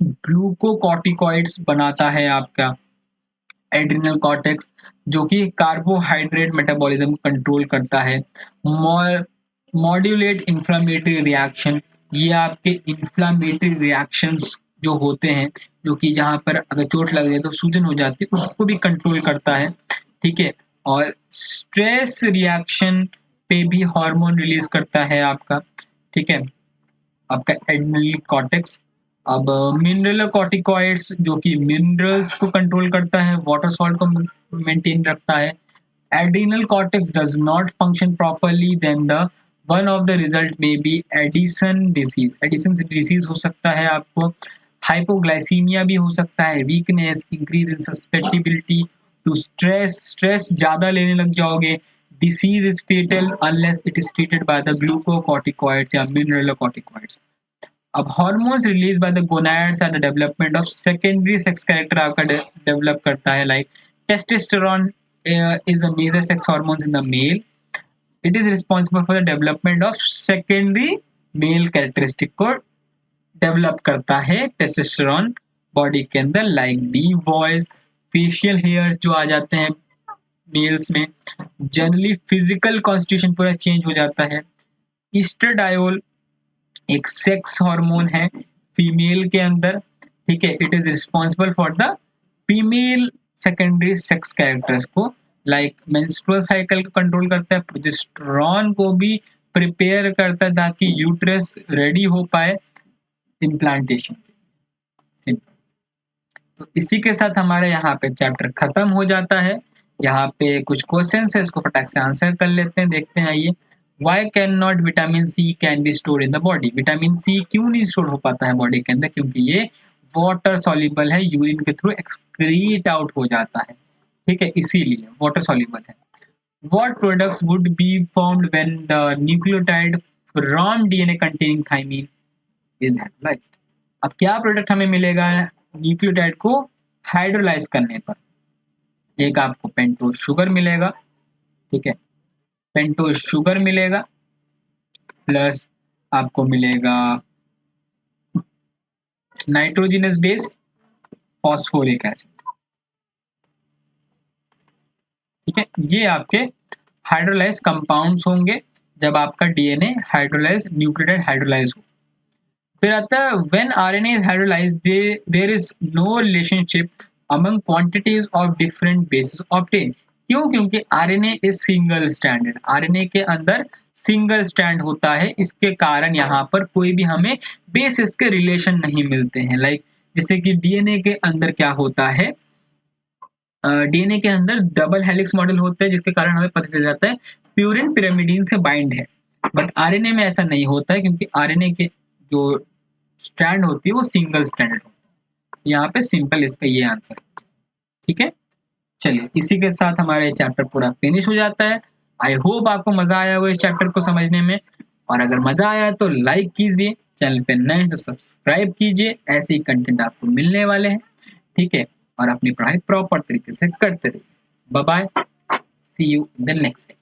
glucocorticoids बनाता है आपका एड्रिनल कॉर्टेक्स, जो कि कार्बोहाइड्रेट मेटाबॉलिज्म कंट्रोल करता है। मॉड्यूलेट इन्फ्लामेटरी रिएक्शन, ये आपके इन्फ्लामेटरी रिएक्शंस जो होते हैं, जो कि जहां पर अगर चोट लग जाए तो सूजन हो जाती है, उसको भी कंट्रोल करता है। ठीक है, और स्ट्रेस रिएक्शन पे भी हार्मोन रिलीज करता है आपका। ठीक है, आपका एड्रिनल कॉर्टेक्स। अब मिनरल कॉर्टिकॉइड्स जो कि मिनरल्स को कंट्रोल करता है, वाटर सॉल्ट को मेंटेन रखता है। Adrenal cortex does not function properly then the one of the result may be Addison disease. Addison disease हो सकता है आपको, हाइपोग्लाइसीमिया भी हो सकता है, weakness, increase in susceptibility to stress, stress ज्यादा लेने लग जाओगे। Disease is fatal unless it is treated by the glucocorticoids या मिनरलोकॉर्टिकॉइड्स। अब hormones release by the gonads at the development of secondary sex character आपका डेवलप करता है, like testosterone is a major sex hormones in the male. It is responsible for the development of secondary male characteristic को डेवलप करता है टेस्टोस्टेरोन बॉडी के अंदर, like deep voice, facial hairs जो आ जाते हैं मेल्स में। जनरली फिजिकल कॉन्स्टिट्यूशन पूरा चेंज हो जाता है। ईस्ट्राडायोल एक सेक्स हार्मोन है फीमेल के अंदर। ठीक है, it is responsible for the female secondary sex characters को, लाइक मेंस्ट्रुअल साइकिल को कंट्रोल करता है, प्रोजेस्टेरॉन को भी प्रिपेयर करता है ताकि यूट्रस रेडी हो पाए इम्प्लांटेशन। तो इसी के साथ हमारे यहाँ पे चैप्टर खत्म हो जाता है। यहाँ पे कुछ क्वेश्चन है, इसको फटाक से आंसर कर लेते हैं, देखते हैं। आइए, why can not vitamin C can be store in the body? Vitamin C क्यों नहीं स्टोर हो पाता है बॉडी के अंदर? क्योंकि ये वाटर सॉल्युबल है, यूरिन के थ्रू एक्सक्रीट आउट हो जाता है, ठीक है, इसीलिए वाटर सॉल्युबल है। What products would be formed when the nucleotide from DNA containing thymine is hydrolyzed? अब क्या प्रोडक्ट हमें मिलेगा न्यूक्लियोटाइड को हाइड्रोलाइज करने पर? एक आपको पेंटोज शुगर मिलेगा, ठीक है, पेंटोज शुगर मिलेगा, प्लस आपको मिलेगा नाइट्रोजनस बेस फॉस्फोरिक एसिड, ठीक है, ये आपके हाइड्रोलाइज कंपाउंड्स होंगे जब आपका डीएनए हाइड्रोलाइज न्यूक्लियोटाइड हाइड्रोलाइज हो। फिर आता है when RNA is hydrolysed there is no relationship among quantities of different basis obtain. क्यों? क्योंकि RNA is single stranded, RNA के अंदर सिंगल स्ट्रैंड होता है, इसके कारण यहाँ पर कोई भी हमें बेसिस के रिलेशन नहीं मिलते हैं। लाइक जैसे कि डीएनए के अंदर क्या होता है, डीएनए के अंदर डबल हेलिक्स मॉडल होता है, जिसके कारण हमें पता चल जाता है प्यूरिन पिरामिडीन से बाइंड है। बट आरएनए में ऐसा नहीं होता है, क्योंकि आरएनए के जो स्ट्रैंड होती है वो सिंगल स्ट्रैंड होती है। यहाँ पे सिंपल इसका ये आंसर, ठीक है। चलिए, इसी के साथ हमारा ये चैप्टर पूरा फिनिश हो जाता है। आई होप आपको मजा आया होगा इस चैप्टर को समझने में, और अगर मजा आया तो लाइक कीजिए, चैनल पे नए हैं तो सब्सक्राइब कीजिए, ऐसे ही कंटेंट आपको मिलने वाले हैं, ठीक है। और अपनी पढ़ाई प्रॉपर तरीके से करते रहिए। Bye bye, see you in the next.